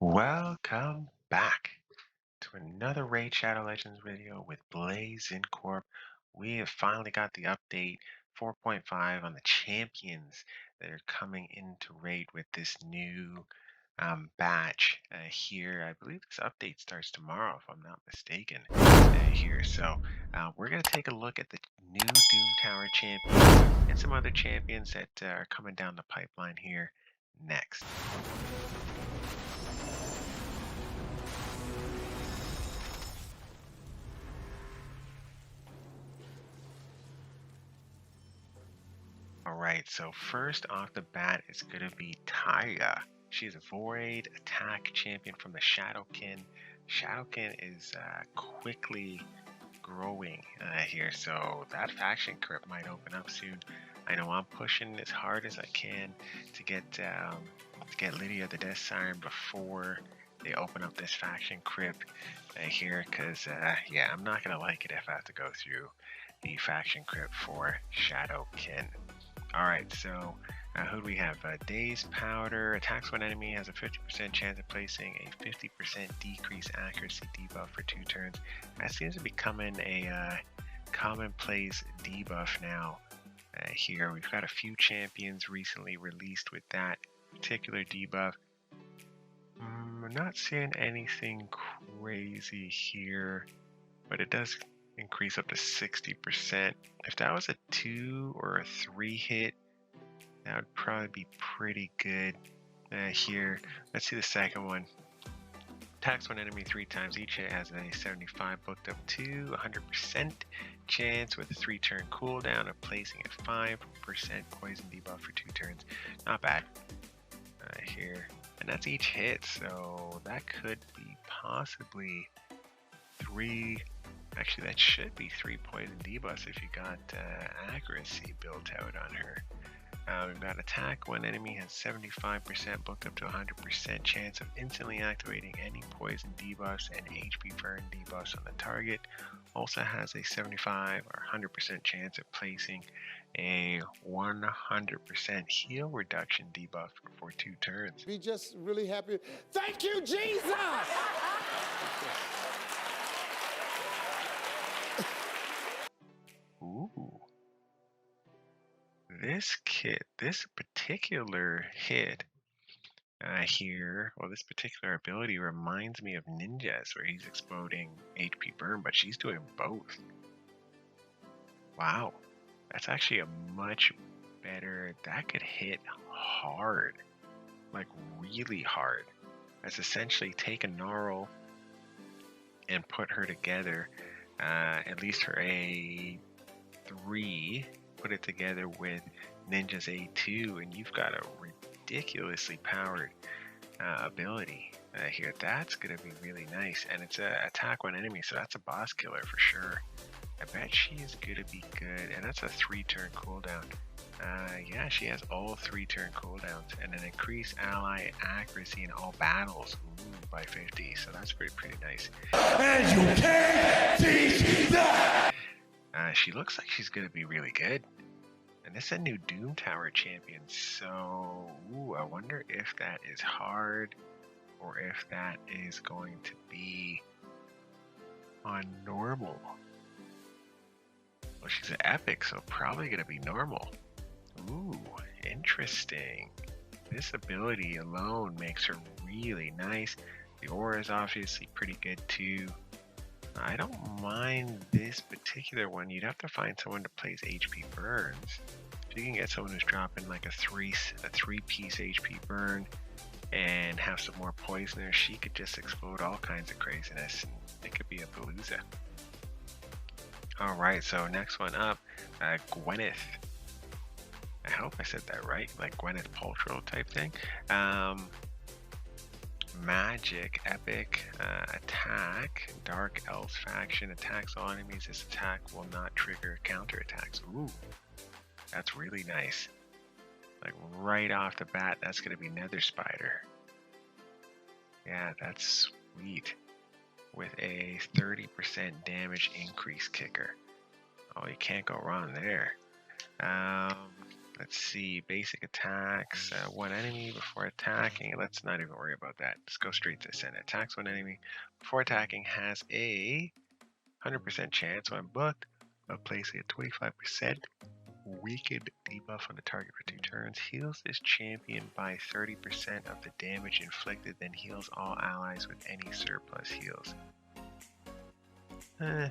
Welcome back to another Raid Shadow Legends video with Blaze Corp. We have finally got the update 4.5 on the champions that are coming into Raid with this new batch here. I believe this update starts tomorrow, if I'm not mistaken, here. So we're going to take a look at the new Doom Tower champion and some other champions that are coming down the pipeline here next. All right, so first off the bat is going to be Taya. She's a Void attack champion from the Shadowkin. Shadowkin is quickly growing here, so that faction crypt might open up soon. I know I'm pushing as hard as I can to get Lydia the Death Siren before they open up this faction crypt here, because yeah, I'm not gonna like it if I have to go through the faction crypt for Shadowkin. Alright, so who do we have? Daze Powder. Attacks one enemy has a 50% chance of placing a 50% decrease accuracy debuff for 2 turns. That seems to be becoming a commonplace debuff now. Here, we've got a few champions recently released with that particular debuff. I'm not seeing anything crazy here, but it does increase up to 60%. If that was a 2 or a 3 hit, that would probably be pretty good here. Let's see the second one. Attacks one enemy 3 times. Each hit has a 75 booked up to 100% chance with a 3-turn cooldown of placing a 5% poison debuff for 2 turns. Not bad here. And that's each hit, so that could be possibly 3. Actually, that should be 3 poison debuffs if you got accuracy built out on her. We've got attack. One enemy has 75% booked up to 100% chance of instantly activating any poison debuffs and HP burn debuffs on the target. Also has a 75 or 100% chance of placing a 100% heal reduction debuff for 2 turns. Be just really happy. Thank you, Jesus! Ooh. This particular hit here, well, this particular ability reminds me of Ninja's, where he's exploding HP burn, but she's doing both. Wow, that's actually a much better, that could hit hard, like really hard. That's essentially take a Gnarl and put her together, at least her A3, put it together with Ninja's A2, and you've got a ridiculously powered ability here. That's going to be really nice, and it's a attack one enemy, so that's a boss killer for sure. I bet she is going to be good, and that's a 3-turn cooldown. Yeah, she has all 3-turn cooldowns, and an increased ally accuracy in all battles by 50, so that's pretty nice. And you can't teach that! She looks like she's going to be really good. And this is a new Doom Tower champion, so I wonder if that is hard or if that is going to be on normal. Well, she's an epic, so probably going to be normal. Ooh, interesting. This ability alone makes her really nice. The aura is obviously pretty good too. I don't mind this particular one. You'd have to find someone to place HP burns. If you can get someone who's dropping like a three-piece HP burn and have some more poisoners, she could just explode all kinds of craziness. It could be a palooza. Alright, so next one up, Gwyneth. I hope I said that right, like Gwyneth Paltrow type thing. Magic, epic, attack, dark elves faction, attacks all enemies. This attack will not trigger counter attacks. Ooh, that's really nice. Like right off the bat, that's going to be Nether Spider. Yeah, that's sweet. With a 30% damage increase kicker. Oh, you can't go wrong there. Let's see, basic attacks, one enemy before attacking. Let's not even worry about that. Let's go straight to send. Attacks one enemy before attacking has a 100% chance when booked of placing a 25% weakened debuff on the target for 2 turns. Heals this champion by 30% of the damage inflicted, then heals all allies with any surplus heals. I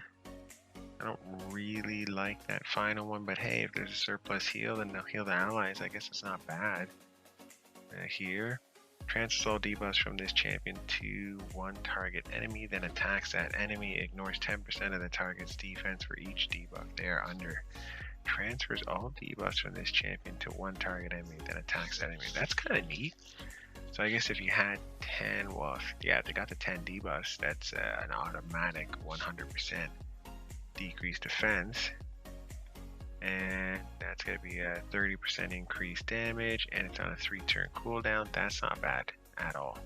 don't really like that final one, but hey, if there's a surplus heal, then they'll heal the allies. I guess it's not bad. Here, transfers all debuffs from this champion to one target enemy, then attacks that enemy, ignores 10% of the target's defense for each debuff they are under. Transfers all debuffs from this champion to one target enemy, then attacks that enemy. That's kind of neat. So I guess if you had 10, well, yeah, they got the 10 debuffs, that's an automatic 100% decreased defense, and that's going to be a 30% increased damage, and it's on a 3-turn cooldown. That's not bad at all.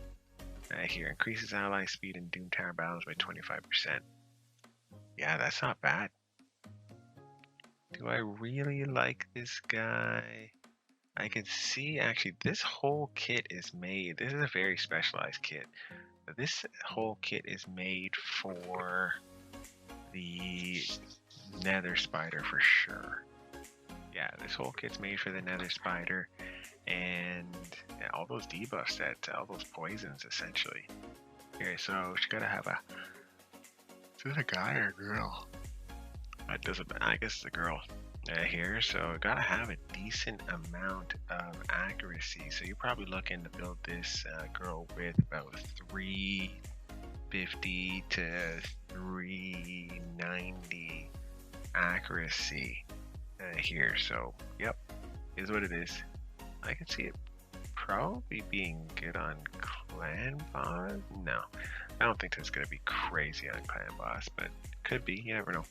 Here, increases ally speed in Doom Tower battles by 25%. Yeah, that's not bad. Do I really like this guy? I can see actually this whole kit is made. This is a very specialized kit. This whole kit is made for the nether spider for sure. Yeah, this whole kit's made for the nether spider, and yeah, all those debuff sets, all those poisons essentially. Here, so she gotta have a. Is it a guy or a girl? That doesn't. I guess it's a girl. Here, so gotta have a decent amount of accuracy. So you're probably looking to build this girl with about 350 to 390 accuracy here. So yep, is what it is. I can see it probably being good on clan boss. No, I don't think that's gonna be crazy on clan boss, but could be. You never know.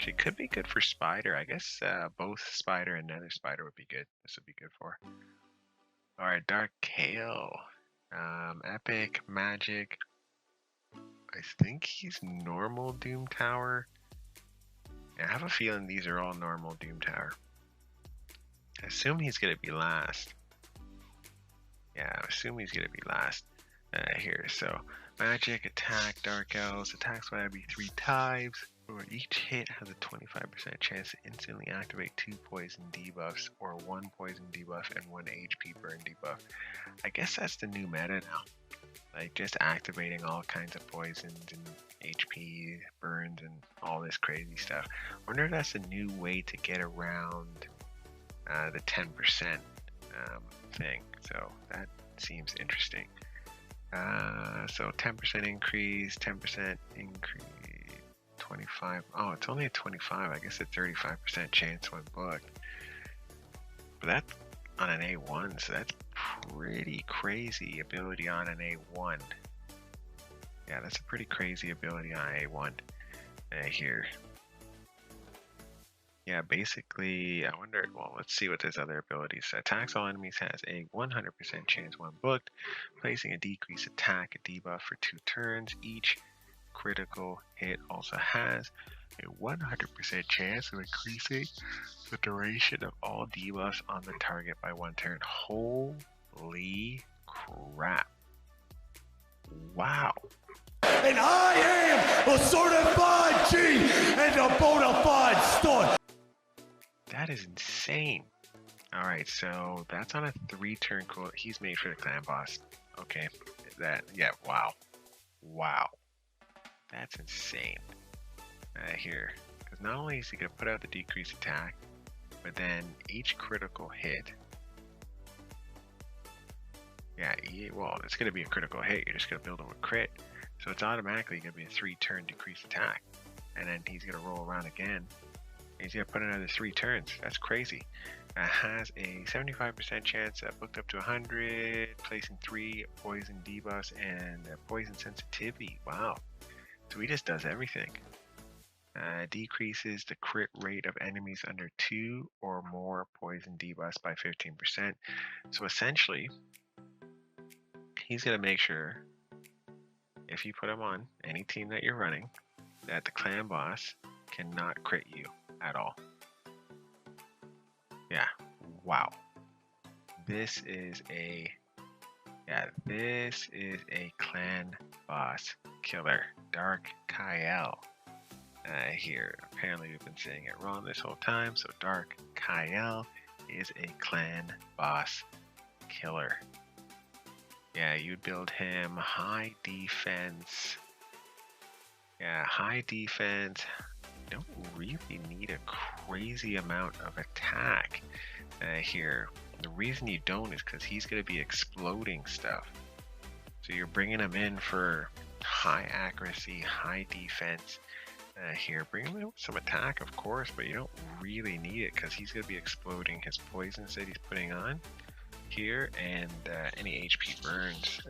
She could be good for spider. I guess both spider and nether spider would be good. This would be good for. All right, dark kale, epic magic. I think he's normal Doom Tower. I have a feeling these are all normal Doom Tower. I assume he's gonna be last. Yeah, I assume he's gonna be last. Here, so magic attack, dark elves attacks by every 3 times. Or each hit has a 25% chance to instantly activate 2 poison debuffs, or 1 poison debuff and 1 HP burn debuff. I guess that's the new meta now. Like just activating all kinds of poisons and HP burns and all this crazy stuff. I wonder if that's a new way to get around the 10% thing. So that seems interesting. So 10% increase, 10% increase. 25. Oh, it's only a 25. I guess a 35% chance when booked. But that's on an A1, so that's pretty crazy ability on an A1. Yeah, that's a pretty crazy ability on A1 here. Yeah, basically, I wonder, well, let's see what this other ability says. Attacks all enemies has a 100% chance when booked, placing a decreased attack debuff for 2 turns each. Critical hit also has a 100% chance of increasing the duration of all debuffs on the target by 1 turn. Holy crap. Wow. And I am a certified G and a bona fide stud. That is insane. Alright, so that's on a 3-turn cool. He's made for the clan boss. Okay. Yeah, wow. Wow. That's insane. Here, because not only is he going to put out the decreased attack, but then each critical hit. Yeah, well, it's going to be a critical hit. You're just going to build him with crit. So it's automatically going to be a 3-turn decreased attack. And then he's going to roll around again. He's going to put another 3 turns. That's crazy. Has a 75% chance booked up to 100, placing 3 poison debuffs and poison sensitivity. Wow. So he just does everything. Decreases the crit rate of enemies under 2 or more poison debuffs by 15%. So essentially, he's going to make sure, if you put him on any team that you're running, that the clan boss cannot crit you at all. Yeah, Wow. This is a clan boss killer. Dark Kael. Here, apparently we've been saying it wrong this whole time. So Dark Kael is a clan boss killer. Yeah, you'd build him high defense. Yeah, high defense. Don't really need a crazy amount of attack here. The reason you don't is because he's going to be exploding stuff. So you're bringing him in for high accuracy, high defense. Here, bring him in with some attack, of course, but you don't really need it because he's going to be exploding his poisons that he's putting on here, and any HP burns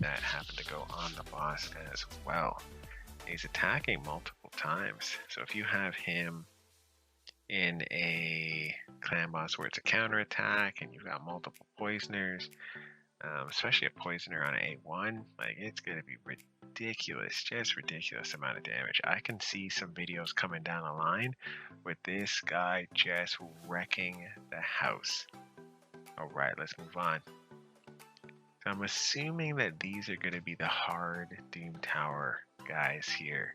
that happen to go on the boss as well. He's attacking multiple times, so if you have him in a clan boss where it's a counter attack and you've got multiple poisoners, especially a poisoner on A1, like it's going to be ridiculous, just ridiculous amount of damage. I can see some videos coming down the line with this guy just wrecking the house. All right, let's move on. So I'm assuming that these are going to be the hard Doom Tower guys here.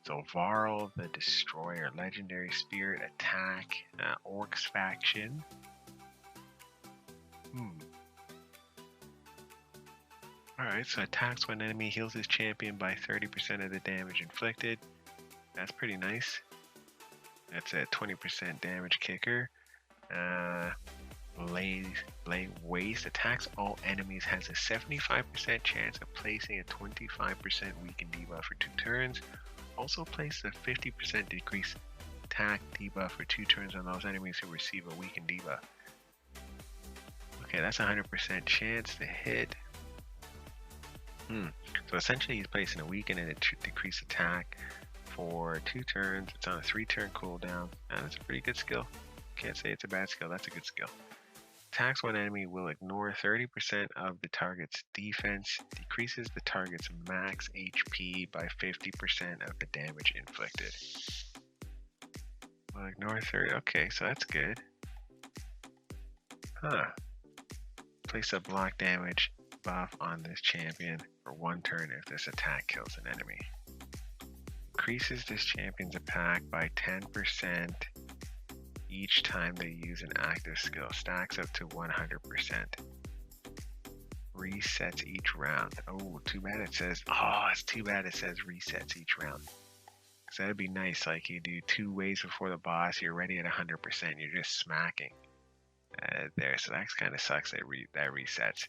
So Varl, the Destroyer, Legendary Spirit, Attack, Orcs faction. Alright, so attacks when enemy heals his champion by 30% of the damage inflicted. That's pretty nice. That's a 20% damage kicker. Lay Waste attacks all enemies, has a 75% chance of placing a 25% weaken debuff for 2 turns. Also places a 50% decrease attack debuff for 2 turns on those enemies who receive a weaken debuff. Okay, that's a 100% chance to hit. So essentially he's placing a weaken and a decrease attack for 2 turns. It's on a 3-turn cooldown, and it's a pretty good skill. Can't say it's a bad skill, that's a good skill. Attacks one enemy will ignore 30% of the target's defense, decreases the target's max HP by 50% of the damage inflicted. Will ignore 30, okay, so that's good. Place a block damage buff on this champion for 1 turn if this attack kills an enemy. Increases this champion's attack by 10% each time they use an active skill. Stacks up to 100%. Resets each round. Oh, too bad it says, it's too bad it says resets each round. Because that'd be nice, like you do 2 waves before the boss, you're ready at 100%, you're just smacking there. So that kind of sucks that that resets.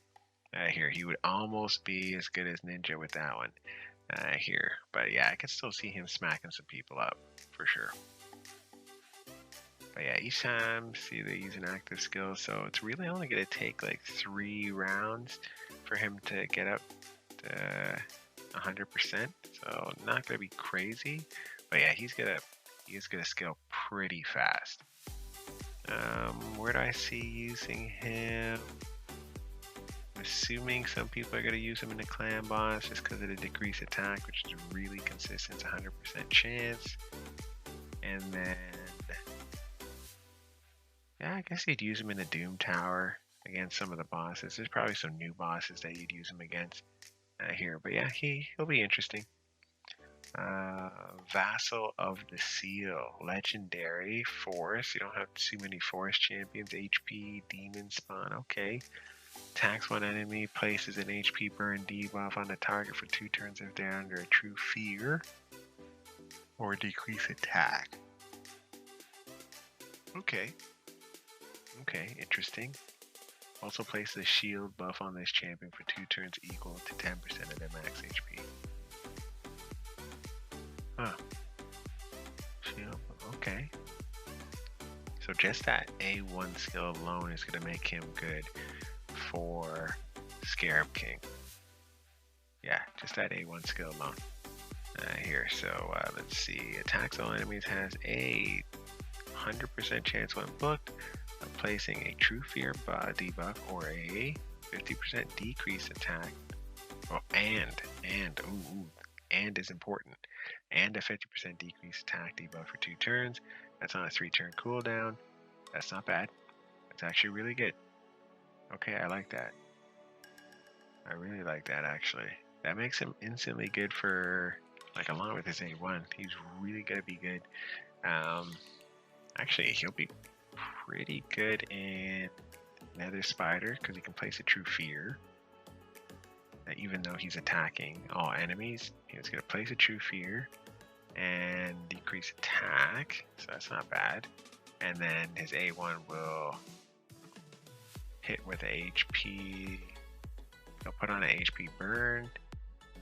Here, he would almost be as good as Ninja with that one here. But yeah, I can still see him smacking some people up, for sure. But yeah, each time, see they use an active skill, so it's really only going to take like 3 rounds for him to get up to 100%. So not going to be crazy, but yeah, he's gonna scale pretty fast. Where do I see using him? I'm assuming some people are going to use him in the clan boss just because of the decreased attack, which is really consistent, 100% chance. And then yeah, I guess you'd use him in the Doom Tower against some of the bosses. There's probably some new bosses that you'd use him against here. But yeah, he'll be interesting. Vassal of the Seal. Legendary Forest. You don't have too many Forest champions. HP, Demon Spawn. Okay. Attacks one enemy. Places an HP burn debuff on the target for 2 turns if they're under a true fear. Or decrease attack. Okay. Okay, interesting. Also places a shield buff on this champion for 2 turns equal to 10% of their max HP. Shield, okay. So just that A1 skill alone is going to make him good for Scarab King. Yeah, just that A1 skill alone. Here, so let's see. Attacks all enemies has a 100% chance when booked of placing a True Fear debuff or a 50% decrease attack. Oh, and is important. And a 50% decrease attack debuff for 2 turns. That's on a 3-turn cooldown. That's not bad. It's actually really good. Okay, I like that. I really like that, actually. That makes him instantly good for, like, along with his A1. He's really going to be good. Actually, he'll be pretty good in Nether Spider because he can place a True Fear. Even though he's attacking all enemies, he's going to place a True Fear and decrease attack, so that's not bad. And then his A1 will hit with a HP. They'll put on an HP burn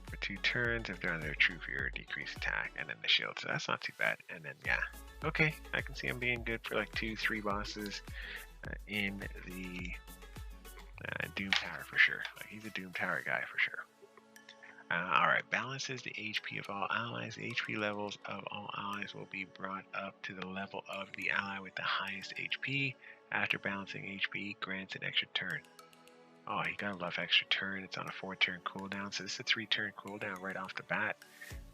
for 2 turns if they're on their True Fear, decrease attack, and then the shield. So that's not too bad. And then yeah, okay, I can see him being good for like 2-3 bosses in the Doom Tower for sure. Like, he's a Doom Tower guy for sure. Alright, balances the HP of all allies. The HP levels of all allies will be brought up to the level of the ally with the highest HP. After balancing HP, grants an extra turn. Oh, you gotta love extra turn. It's on a 4-turn cooldown, so this is a 3-turn cooldown right off the bat.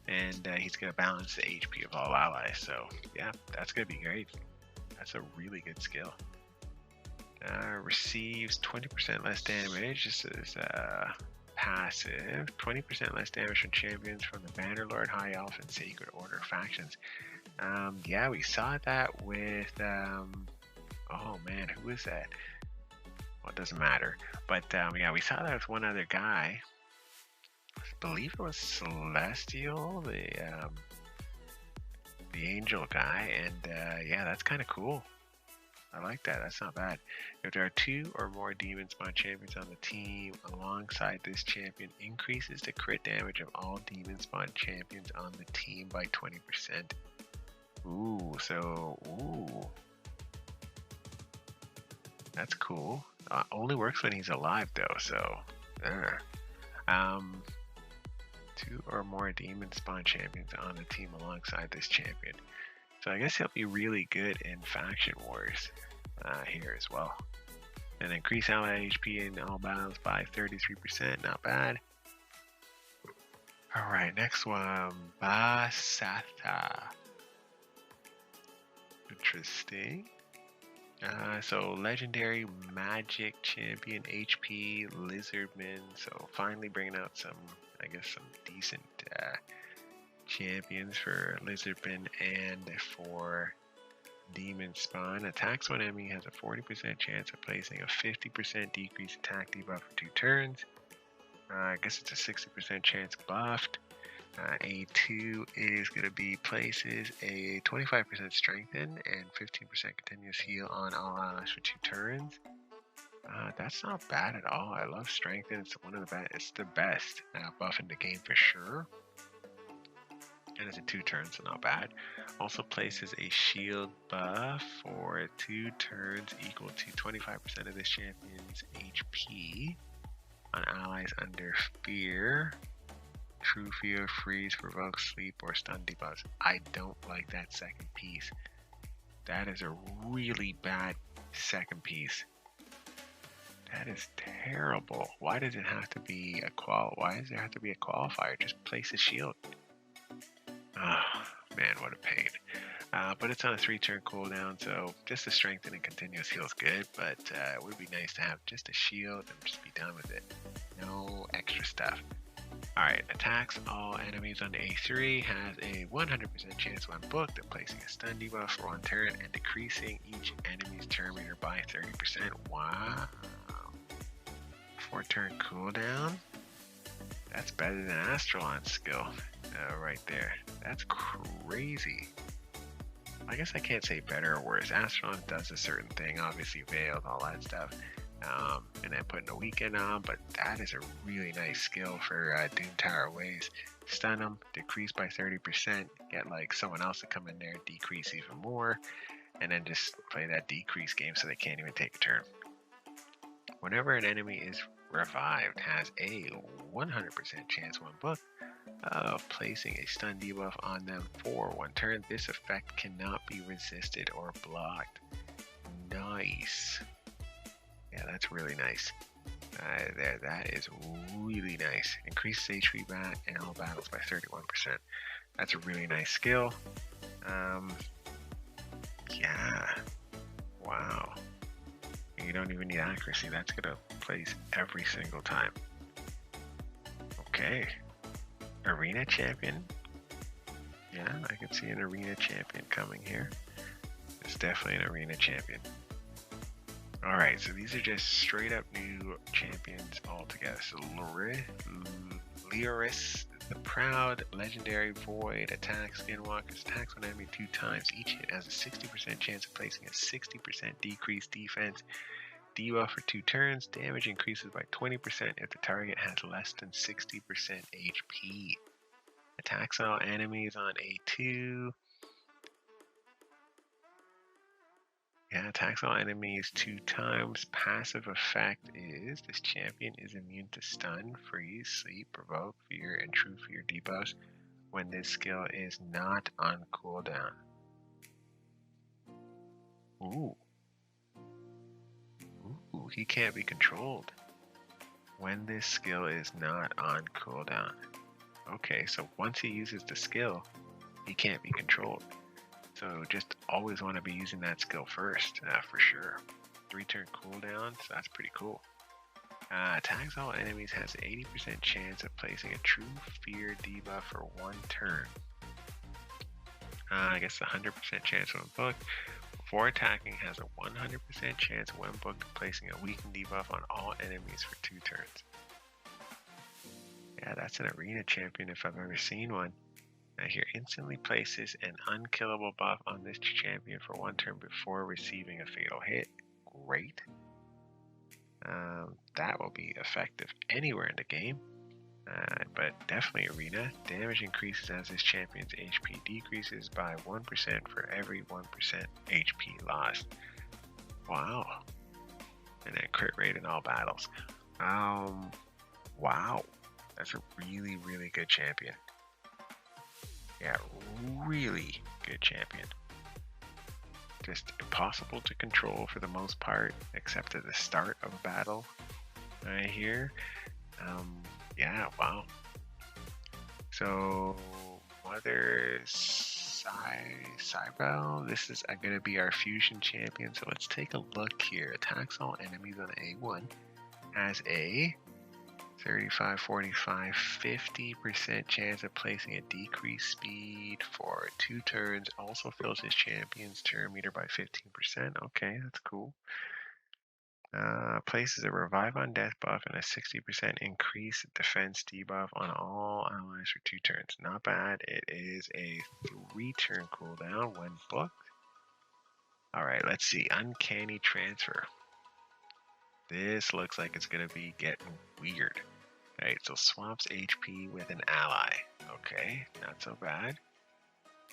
And he's gonna balance the HP of all allies. So yeah, that's gonna be great. That's a really good skill. Receives 20% less damage. This is passive. 20% less damage from champions from the Bannerlord, High Elf, and Sacred Order factions. Yeah, we saw that with oh man, who is that? Well, it doesn't matter. But yeah, we saw that with one other guy. I believe it was Celestial, the angel guy, and yeah, that's kind of cool. I like that. That's not bad. If there are 2 or more demon spawn champions on the team alongside this champion, increases the crit damage of all demon spawn champions on the team by 20%. Ooh, so that's cool. Only works when he's alive though, so 2 or more demon spawn champions on the team alongside this champion. So I guess he'll be really good in faction wars here as well. And increase ally HP in all battles by 33%, not bad. Alright, next one, Basatha. Interesting. So legendary magic champion HP lizardmen. So finally bringing out some, I guess, some decent champions for lizardmen and for demon spawn. Attacks one enemy has a 40% chance of placing a 50% decreased attack debuff for 2 turns. I guess it's a 60% chance buffed. A2 is going to be places a 25% strengthen and 15% continuous heal on all allies for 2 turns. That's not bad at all. I love strengthen. It's one of the best. It's the best buff in the game for sure. And it's a 2 turns, so not bad. Also places a shield buff for 2 turns equal to 25% of this champion's HP on allies under fear. True Fear, freeze, provoke, sleep, or stun debuffs. I don't like that second piece. That is a really bad second piece. That is terrible. Why does it have to be a Why does there have to be a qualifier? Just place a shield. Ah, man, what a pain. But it's on a 3-turn cooldown, so just the strengthen and continuous heal is good, but it would be nice to have just a shield and just be done with it. No extra stuff. Alright, attacks all enemies on A3, has a 100% chance when booked of placing a stun debuff for 1 turn and decreasing each enemy's turn meter by 30%. Wow. 4-turn cooldown? That's better than Astralon's skill right there. That's crazy. I guess I can't say better or worse. Astralon does a certain thing, obviously veiled, all that stuff. And then putting a weekend on, but that is a really nice skill for Doom Tower ways. Stun them, decrease by 30%, get like someone else to come in there, decrease even more, and then just play that decrease game so they can't even take a turn. Whenever an enemy is revived, has a 100% chance when booked of placing a stun debuff on them for 1 turn. This effect cannot be resisted or blocked. Nice. Yeah, that's really nice. That is really nice. Increases HP bat in all battles by 31%. That's a really nice skill. Yeah. Wow. You don't even need accuracy. That's gonna place every single time. Okay. Arena champion. Yeah, I can see an arena champion coming here. It's definitely an arena champion. Alright, so these are just straight up new champions altogether. So Lyris, the proud, legendary void, attack, skinwalkers, attacks one enemy 2 times. Each hit has a 60% chance of placing a 60% decreased defense debuff for 2 turns. Damage increases by 20% if the target has less than 60% HP. Attacks all enemies on A2. Yeah, attacks all enemies 2 times. Passive effect is this champion is immune to stun, freeze, sleep, provoke, fear, and true fear debuffs when this skill is not on cooldown. Ooh. Ooh, he can't be controlled when this skill is not on cooldown. Okay, so once he uses the skill, he can't be controlled. So just always want to be using that skill first, for sure. 3-turn cooldown, so that's pretty cool. Attacks all enemies has an 80% chance of placing a true fear debuff for 1 turn. I guess 100% chance when booked. Before attacking has a 100% chance when booked of placing a weakened debuff on all enemies for 2 turns. Yeah, that's an arena champion if I've ever seen one. Here instantly places an unkillable buff on this champion for 1 turn before receiving a fatal hit. Great. That will be effective anywhere in the game, but definitely arena. Damage increases as this champion's HP decreases by 1% for every 1% HP lost. Wow. And then crit rate in all battles. Wow. That's a really, really good champion. Yeah, really good champion. Just impossible to control for the most part, except at the start of a battle. Right here. Yeah, wow. So, Mother Cybel, this is going to be our fusion champion. So let's take a look here. Attacks all enemies on A1. Has a 35, 45, 50% chance of placing a decreased speed for 2 turns. Also fills his champion's turn meter by 15%. Okay, that's cool. Places a revive on death buff and a 60% increase defense debuff on all allies for 2 turns. Not bad. It is a 3-turn cooldown when booked. Alright, let's see. Uncanny transfer. This looks like it's going to be getting weird. Right, so swaps HP with an ally. Okay, not so bad.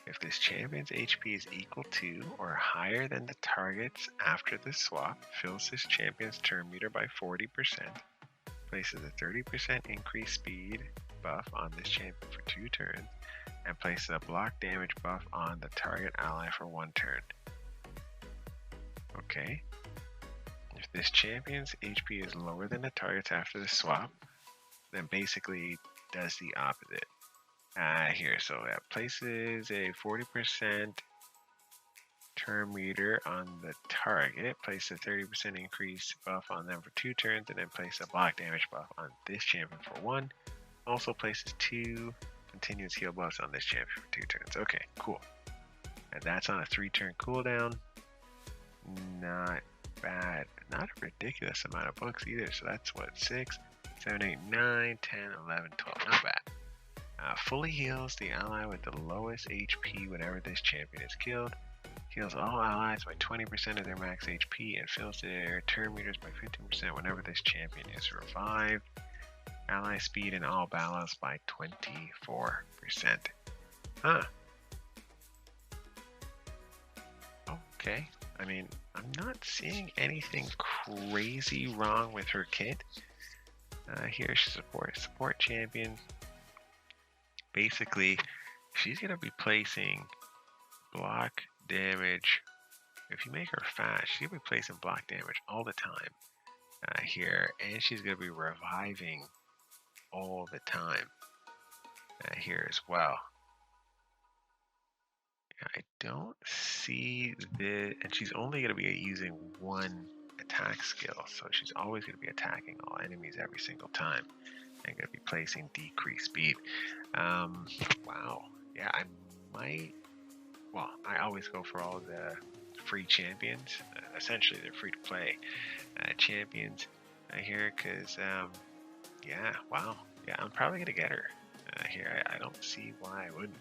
If this champion's HP is equal to or higher than the target's after the swap, fills this champion's turn meter by 40%, places a 30% increased speed buff on this champion for 2 turns, and places a block damage buff on the target ally for 1 turn. Okay. If this champion's HP is lower than the target's after the swap, then basically does the opposite. Here, so that places a 40% turn meter on the target, place a 30% increase buff on them for 2 turns, and then place a block damage buff on this champion for 1. Also places 2 continuous heal buffs on this champion for 2 turns. Okay, cool. And that's on a 3-turn cooldown. Not bad. Not a ridiculous amount of books either. So that's what, 6, 7, 8, 9, 10, 11, 12. Not bad. Fully heals the ally with the lowest HP whenever this champion is killed. Heals all allies by 20% of their max HP and fills their turn meters by 15% whenever this champion is revived. Ally speed in all battles by 24%. Huh. Okay. I mean, I'm not seeing anything crazy wrong with her kit. Here she's a support champion. Basically, she's going to be placing block damage. If you make her fast, she'll be placing block damage all the time here. And she's going to be reviving all the time here as well. I don't see the... And she's only going to be using 1 attack skill, so she's always going to be attacking all enemies every single time and going to be placing decreased speed. Wow. Yeah, I might. Well, I always go for all the free champions. Essentially, they're free to play champions here because, yeah, wow. Yeah, I'm probably going to get her here. I don't see why I wouldn't.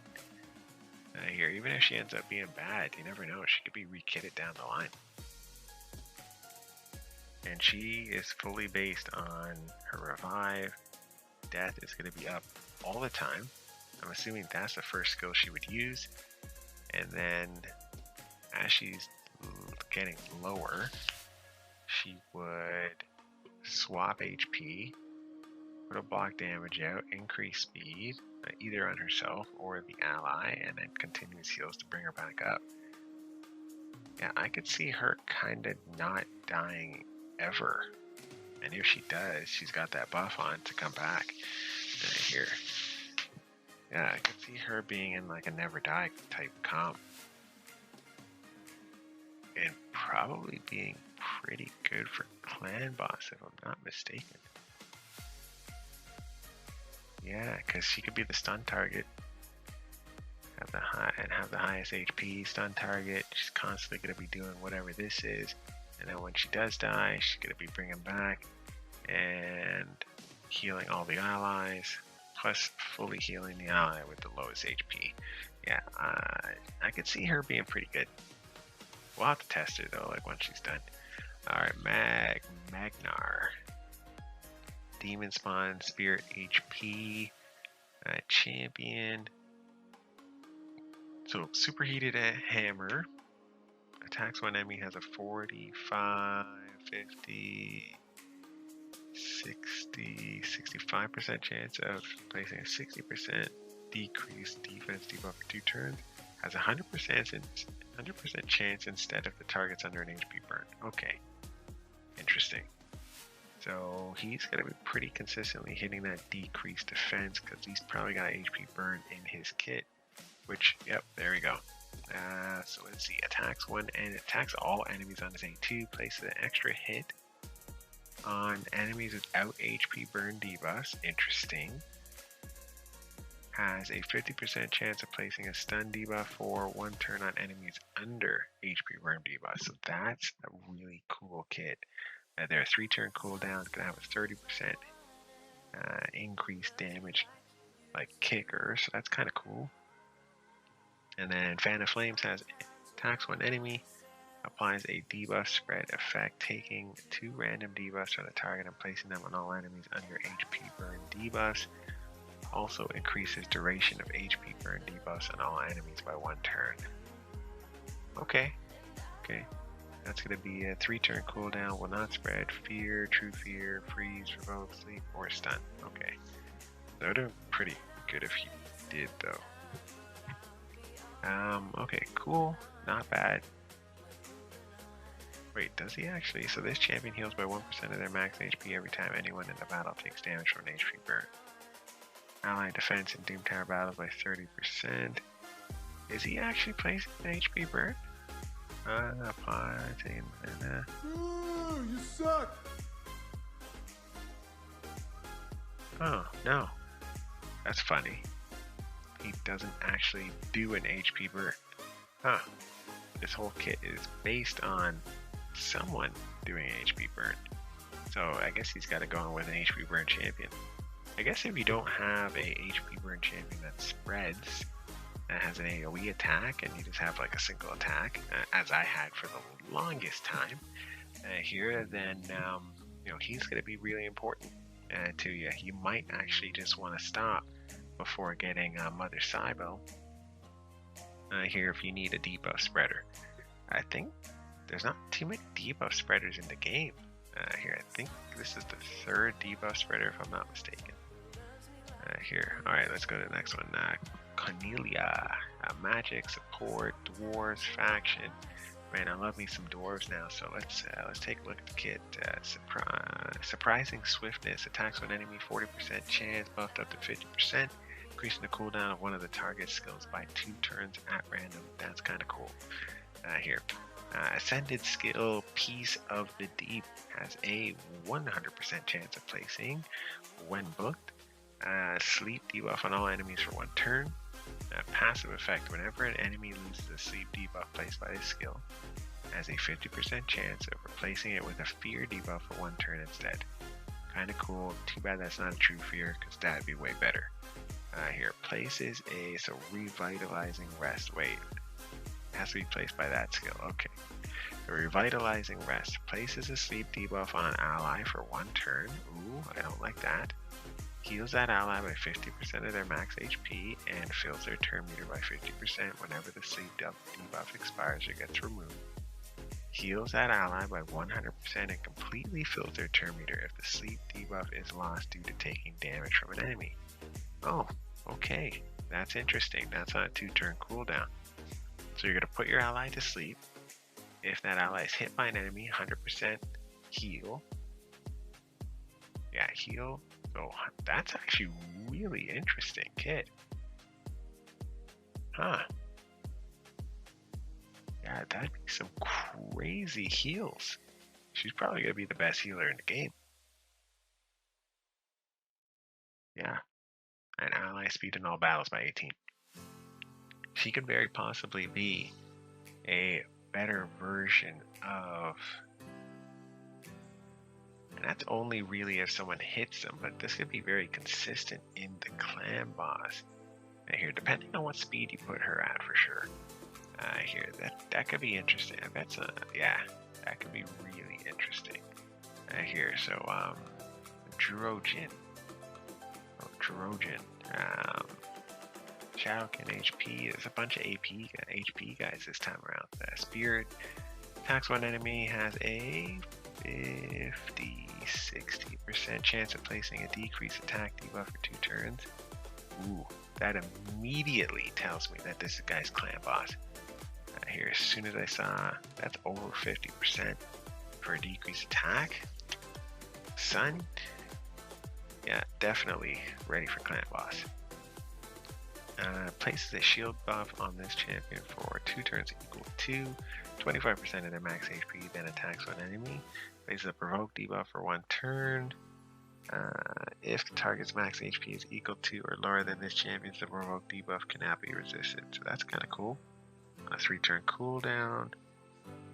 Here, even if she ends up being bad, you never know. She could be re-kitted down the line. And she is fully based on her revive. Death is going to be up all the time. I'm assuming that's the first skill she would use. And then as she's getting lower, she would swap HP, put a block damage out, increase speed, either on herself or the ally, and then continuous heals to bring her back up. Yeah, I could see her kind of not dying ever. And if she does, she's got that buff on to come back. Here. Yeah, I could see her being in like a never die type comp. And probably being pretty good for clan boss if I'm not mistaken. Yeah, because she could be the stun target. Have the highest HP stun target. She's constantly going to be doing whatever this is. And then when she does die, she's going to be bringing back and healing all the allies. Plus fully healing the ally with the lowest HP. Yeah, I could see her being pretty good. We'll have to test her though, like once she's done. Alright, Magnar. Demon Spawn, Spirit HP, Champion. So, Superheated Hammer. Attacks one enemy, has a 45, 50, 60, 65% chance of placing a 60% decreased defense debuff for 2 turns. Has 100% chance instead of the targets under an HP burn. Okay. Interesting. So he's going to be pretty consistently hitting that decreased defense because he's probably got HP burn in his kit. Which, yep, there we go. So let's see. Attacks one and attacks all enemies on his A2. Places an extra hit on enemies without HP burn debuffs. Interesting. Has a 50% chance of placing a stun debuff for 1 turn on enemies under HP burn debuff. So that's a really cool kit. They're a 3-turn cooldown. Gonna have a 30% increased damage, like kicker. So that's kind of cool. And then Fan of Flames has attacks one enemy, applies a debuff spread effect, taking 2 random debuffs from the target and placing them on all enemies under HP burn debuffs. Also increases duration of HP burn debuffs on all enemies by 1 turn. Okay. That's going to be a 3-turn cooldown, will not spread fear, true fear, freeze, revoke, sleep, or stun. Okay. That would have been pretty good if he did though. Okay, cool. Not bad. Wait, does he actually? So this champion heals by 1% of their max HP every time anyone in the battle takes damage from an HP burn. Ally defense in Doom Tower battles by 30%. Is he actually placing an HP burn? You suck! Oh, no. That's funny. He doesn't actually do an HP burn. Huh. This whole kit is based on someone doing an HP burn. So I guess he's got to go on with an HP burn champion. I guess if you don't have a HP burn champion that spreads, that has an AoE attack, and you just have like a single attack, as I had for the longest time here, then you know, he's going to be really important to you. You might actually just want to stop before getting Mother Cybele here if you need a debuff spreader. I think there's not too many debuff spreaders in the game here. I think this is the 3rd debuff spreader if I'm not mistaken. Here, alright, let's go to the next one. Cornelia, magic, support, dwarves, faction. Man, I love me some dwarves now, so let's take a look at the kit. Surprising swiftness, attacks on enemy 40% chance, buffed up to 50%, increasing the cooldown of one of the target skills by 2 turns at random. That's kind of cool. Here, Ascended skill Piece of the Deep has a 100% chance of placing when booked. Sleep debuff on all enemies for 1 turn. Passive effect: whenever an enemy loses a sleep debuff placed by this skill, has a 50% chance of replacing it with a fear debuff for 1 turn instead. Kind of cool. Too bad that's not a true fear, because that'd be way better. Here, places a revitalizing rest. Wait, it has to be placed by that skill. Okay. The revitalizing rest places a sleep debuff on an ally for 1 turn. Ooh, I don't like that. Heals that ally by 50% of their max HP and fills their turn meter by 50% whenever the sleep debuff expires or gets removed. Heals that ally by 100% and completely fills their turn meter if the sleep debuff is lost due to taking damage from an enemy. Oh, okay. That's interesting. That's on a 2-turn cooldown. So you're going to put your ally to sleep. If that ally is hit by an enemy, 100% heal. Yeah, heal. So that's actually really interesting, kid. Huh. Yeah, that'd be some crazy heals. She's probably going to be the best healer in the game. Yeah. And ally speed in all battles by 18. She could very possibly be a better version of... And that's only really if someone hits them, but this could be very consistent in the clan boss. Here, depending on what speed you put her at, for sure. Here, that could be interesting. That's yeah, that could be really interesting. Here, so jerojin. Oh, jerojin. Shadowkin HP. There's a bunch of HP guys this time around. Spirit attacks one enemy, has a 50-60% chance of placing a decreased attack debuff for 2 turns. Ooh, that immediately tells me that this guy's clan boss. Here, as soon as I saw that's over 50% for a decreased attack. Son, yeah, definitely ready for clan boss. Places a shield buff on this champion for 2 turns equal to 25% of their max HP, then attacks one enemy. Places a provoke debuff for 1 turn. If the target's max HP is equal to or lower than this champion's, the provoke debuff cannot be resisted. So that's kind of cool. On a 3-turn cooldown.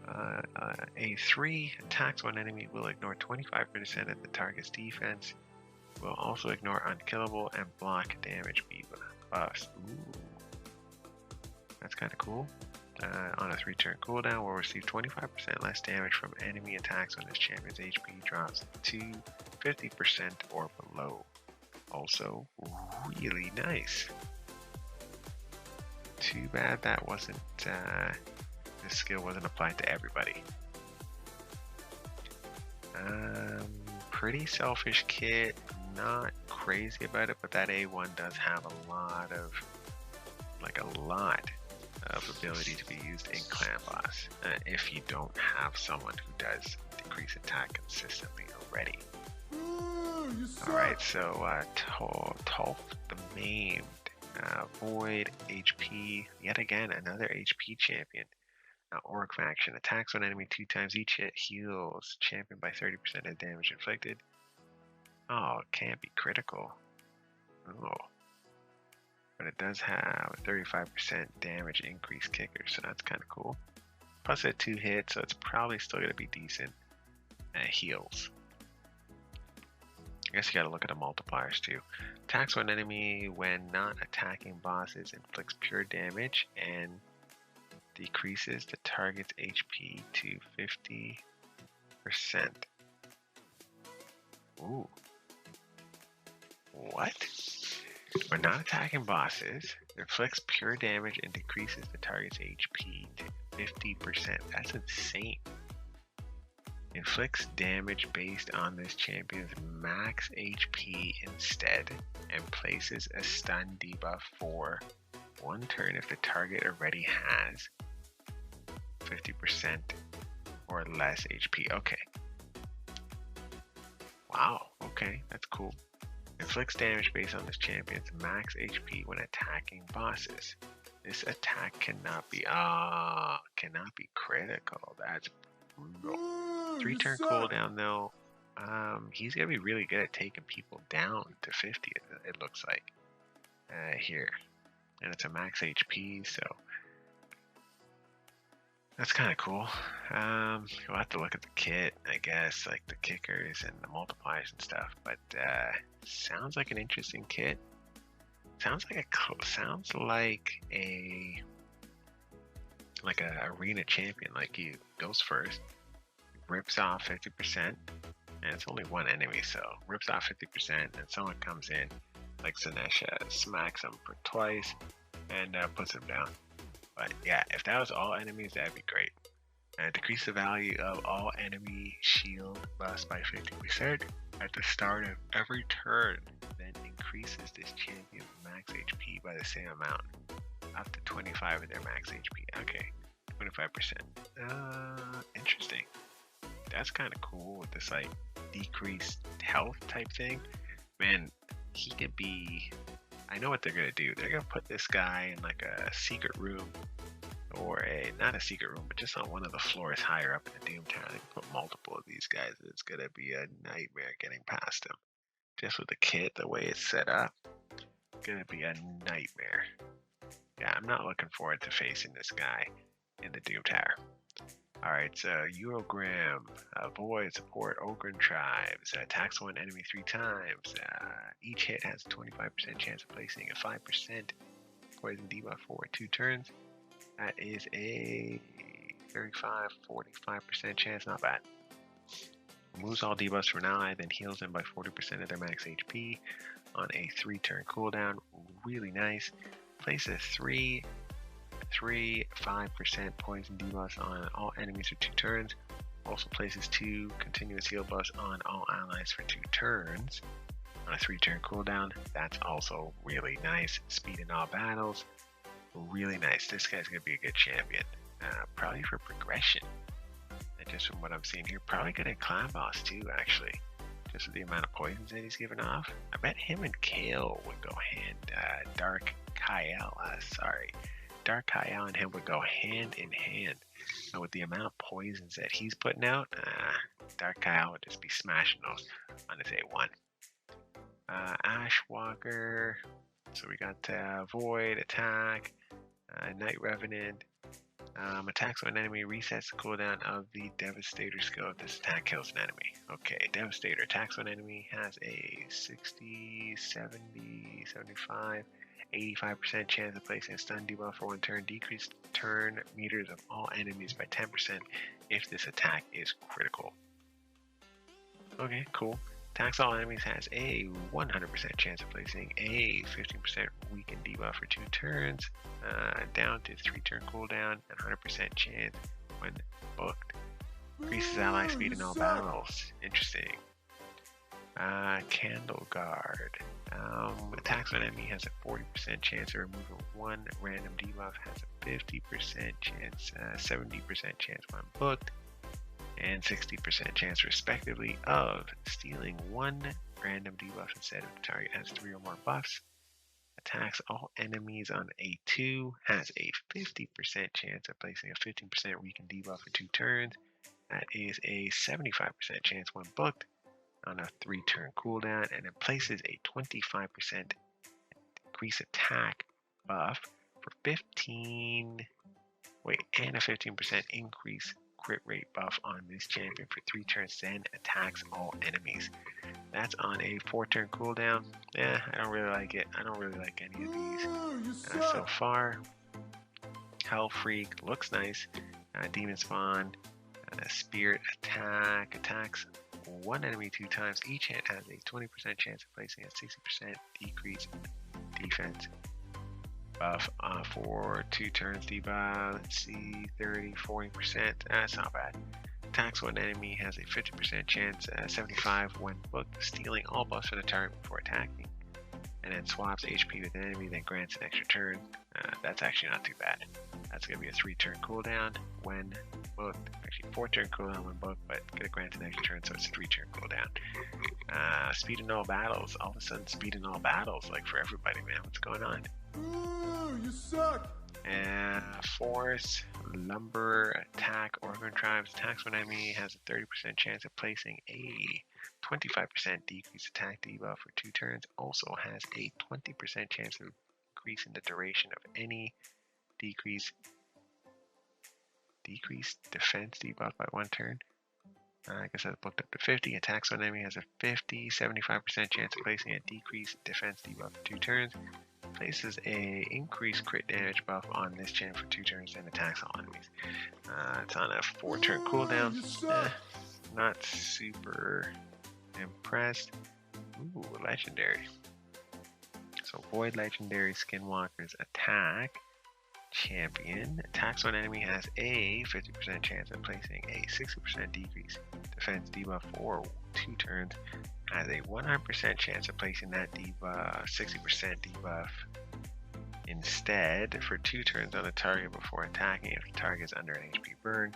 A3 attacks one enemy, will ignore 25% of the target's defense. Will also ignore unkillable and block damage buffs. Ooh. That's kind of cool. On a 3-turn cooldown, will receive 25% less damage from enemy attacks when this champion's HP drops to 50% or below. Also, really nice. Too bad that wasn't, this skill wasn't applied to everybody. Pretty selfish kit, not crazy about it, but that A1 does have a lot of ability to be used in clan boss if you don't have someone who does decrease attack consistently already. Alright, so Talf the Maimed, Void, HP, yet again another HP champion. Orc faction, attacks one enemy 2 times each hit, heals champion by 30% of damage inflicted. Oh, it can't be critical. Oh. But it does have a 35% damage increase kicker, so that's kind of cool. Plus a 2 hits, so it's probably still going to be decent. Heals. I guess you gotta look at the multipliers too. Attacks one enemy when not attacking bosses, inflicts pure damage, and decreases the target's HP to 50%. Ooh. What? When not attacking bosses, inflicts pure damage and decreases the target's HP to 50%. That's insane. Inflicts damage based on this champion's max HP instead, and places a stun debuff for 1 turn if the target already has 50% or less HP. Okay. Wow, okay, that's cool. Inflicts damage based on this champion's max HP when attacking bosses. This attack cannot be critical. That's brutal. 3-turn cooldown though. He's gonna be really good at taking people down to 50. It looks like here, and it's a max HP, so that's kind of cool. We'll have to look at the kit, I guess, like the kickers and the multipliers and stuff. But sounds like an interesting kit. Sounds like a arena champion. Like he goes first, rips off 50%, and it's only one enemy, so rips off 50%, and someone comes in, like Sinesha, smacks him for twice, and puts him down. But yeah, if that was all enemies, that'd be great. Decrease the value of all enemy shield buffs by 50% at the start of every turn. Then increases this champion's max HP by the same amount, up to 25 of their max HP. Okay, 25%. Interesting. That's kind of cool with this like decreased health type thing. Man, he could be. I know what they're gonna do. They're gonna put this guy in like a secret room, or not a secret room, but just on one of the floors higher up in the Doom Tower. They can put multiple of these guys. It's gonna be a nightmare getting past them. Just with the kit, the way it's set up, it's gonna be a nightmare. Yeah, I'm not looking forward to facing this guy in the Doom Tower. Alright, so Eurogrim, avoid support Ogren tribes, attacks one enemy 3 times. Each hit has a 25% chance of placing a 5% poison debuff for 2 turns. That is a 45% chance, not bad. Removes all debuffs from an ally, then heals them by 40% of their max HP on a 3-turn cooldown. Really nice. Places 3 5% poison debuffs on all enemies for 2 turns. Also places 2 continuous heal buffs on all allies for 2 turns on a 3-turn cooldown. That's also really nice. Speed in all battles. Really nice. This guy's gonna be a good champion. Probably for progression. And just from what I'm seeing here, probably good at clan boss too, actually. Just with the amount of poisons that he's giving off. I bet him and Kale would go hand. Dark Kyle and him would go hand in hand. And with the amount of poisons that he's putting out, Dark Kyle would just be smashing those on his A1. Ashwalker. So we got Void, Attack, Night Revenant. Attacks on an enemy, resets the cooldown of the Devastator skill if this attack kills an enemy. Okay, Devastator attacks on an enemy, has a 60, 70, 75, 85% chance of placing a stun debuff for 1 turn. Decrease turn meters of all enemies by 10% if this attack is critical. Okay, cool. Attacks all enemies, has a 100% chance of placing a 15% weaken debuff for 2 turns, down to 3-turn cooldown, and 100% chance when booked. Increases ally speed in all battles. Interesting. Candleguard. Attacks on enemy, has a 40% chance of removing 1 random debuff, has a 50% chance, 70% chance when booked, and 60% chance respectively of stealing 1 random debuff instead if the target has 3 or more buffs. Attacks all enemies on A2, has a 50% chance of placing a 15% weakened debuff for 2 turns. That is a 75% chance when booked on a 3-turn cooldown, and it places a 25% increase attack buff for 15, and a 15% increase crit rate buff on this champion for 3 turns, then attacks all enemies. That's on a 4-turn cooldown. I don't really like it. I don't really like any of these so far. Hell Freak looks nice. Demon Spawn, Spirit Attack, attacks 1 enemy 2 times. Each hit has a 20% chance of placing a 60% decrease defense buff for 2 turns debuff. Let's see, 30, 40%. That's not bad. Attacks one enemy, has a 50% chance, 75 when booked, stealing all buffs from the target before attacking. And then swaps HP with an enemy, then grants an extra turn. That's actually not too bad. That's going to be a 3-turn cooldown when booked. Actually, 4-turn cooldown when booked, but going to grant an extra turn, so it's a 3-turn cooldown. Speed in all battles. All of a sudden, speed in all battles, like for everybody, man. What's going on? Ooh, you suck! Force, lumber, attack, Organ tribes. Attacks when enemy has a 30% chance of placing a 25% decrease attack debuff for 2 turns. Also has a 20% chance of increasing the duration of any decrease defense debuff by 1 turn. I guess that's booked up to 50. Attacks on enemy has a 75% chance of placing a decreased defense debuff for 2 turns. Places a increased crit damage buff on this champ for 2 turns and attacks all enemies. It's on a 4-turn cooldown. Not super impressed. Ooh, legendary. So void legendary skinwalker's attack. Champion attacks on enemy has a 50% chance of placing a 60% decrease defense debuff for 2 turns. Has a 100% chance of placing that debuff, 60% debuff instead for 2 turns on the target before attacking if the target is under an HP burn.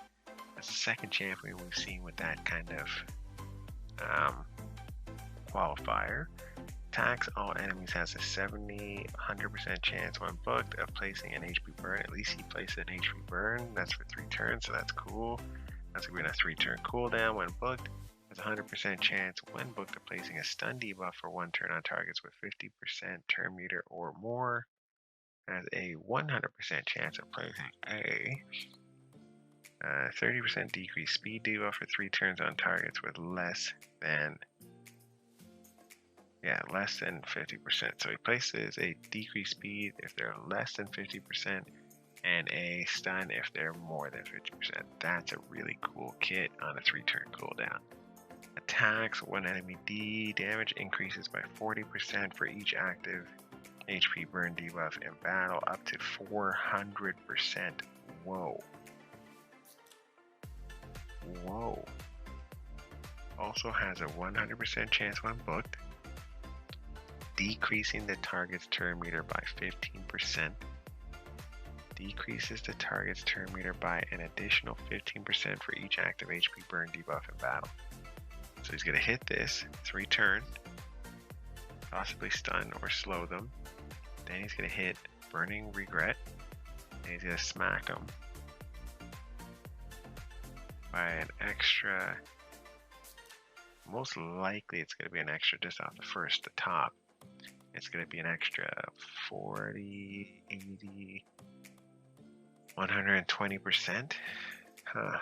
That's the second champion we've seen with that kind of qualifier. Attacks all enemies has a 100% chance when booked of placing an HP burn. At least he placed an HP burn. That's for 3 turns, so that's cool. That's going to be a 3-turn cooldown when booked. Has a 100% chance when booked of placing a stun debuff for 1 turn on targets with 50% turn meter or more. Has a 100% chance of placing a 30% decreased speed debuff for 3 turns on targets with less than 50%. So he places a decreased speed if they're less than 50% and a stun if they're more than 50%. That's a really cool kit on a 3-turn cooldown. Attacks when enemy D damage increases by 40% for each active HP burn debuff in battle up to 400%. Whoa. Whoa. Also has a 100% chance when booked, decreasing the target's turn meter by 15%. Decreases the target's turn meter by an additional 15% for each active HP burn debuff in battle. So he's going to hit this, 3 turn, possibly stun or slow them. Then he's going to hit Burning Regret, and he's going to smack them by an extra, most likely it's going to be an extra just off the top. It's going to be an extra 40, 80, 120%. Huh.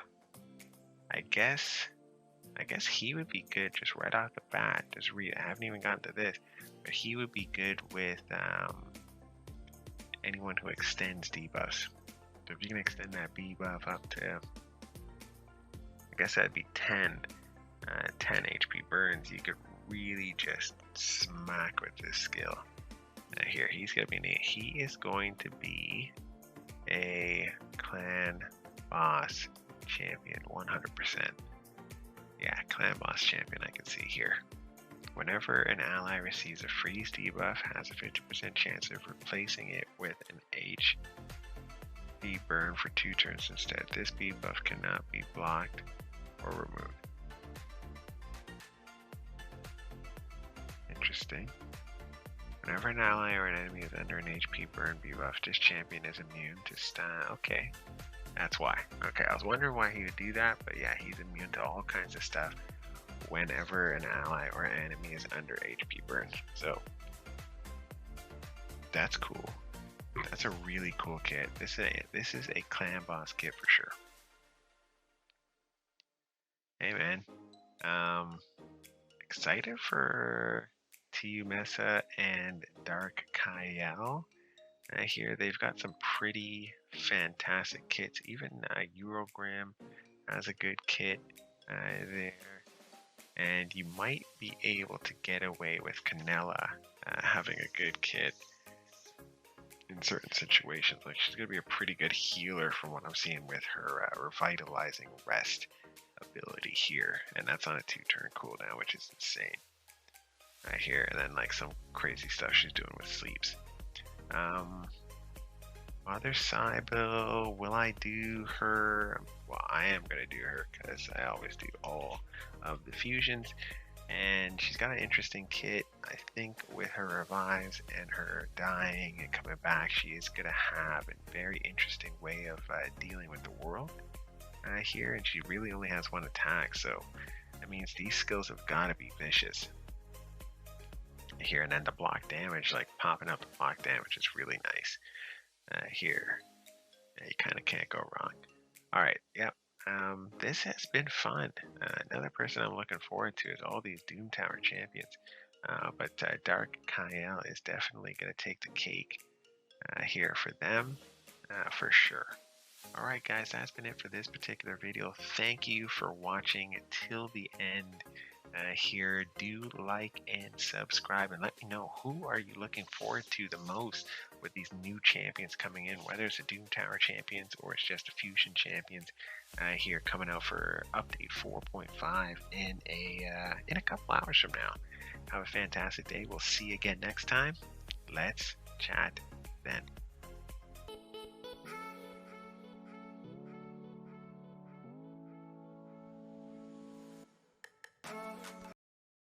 I guess he would be good just right off the bat. I haven't even gotten to this, but he would be good with anyone who extends debuffs. So if you can extend that debuff up to, I guess that'd be 10 HP burns, you could really just smack with this skill. Here, he is going to be a clan boss champion, 100%. Yeah, clan boss champion I can see here. Whenever an ally receives a freeze debuff, has a 50% chance of replacing it with an HP burn for 2 turns instead. This debuff cannot be blocked or removed. Interesting. Whenever an ally or an enemy is under an HP burn debuff, this champion is immune to stun. Okay, that's why. Okay, I was wondering why he would do that, but yeah, he's immune to all kinds of stuff whenever an ally or an enemy is under HP burn. So that's cool. That's a really cool kit. This is a clan boss kit for sure. Hey man, excited for TU Mesa and Dark Kael. Here they've got some pretty fantastic kits. Even Eurogrim has a good kit there. And you might be able to get away with Cornelia having a good kit in certain situations. Like, she's going to be a pretty good healer from what I'm seeing with her revitalizing rest ability here. And that's on a 2-turn cooldown, which is insane. Right here, and then like some crazy stuff she's doing with sleeps. Mother Sybil, will I do her? Well, I am going to do her because I always do all of the fusions. And she's got an interesting kit. I think with her revives and her dying and coming back, she is going to have a very interesting way of dealing with the world here. And she really only has one attack, so that means these skills have got to be vicious here. And then the block damage, like popping up the block damage, is really nice here. You kind of can't go wrong. All right, yep. This has been fun. Another person I'm looking forward to is all these Doom Tower champions. But Dark Kael is definitely going to take the cake here for them, for sure. All right, guys, that's been it for this particular video. Thank you for watching till the end here. Do like and subscribe, and let me know who are you looking forward to the most with these new champions coming in, whether it's a Doom Tower champions or it's just a fusion champions here coming out for update 4.5 in a couple hours from now. Have a fantastic day. We'll see you again next time. Let's chat then.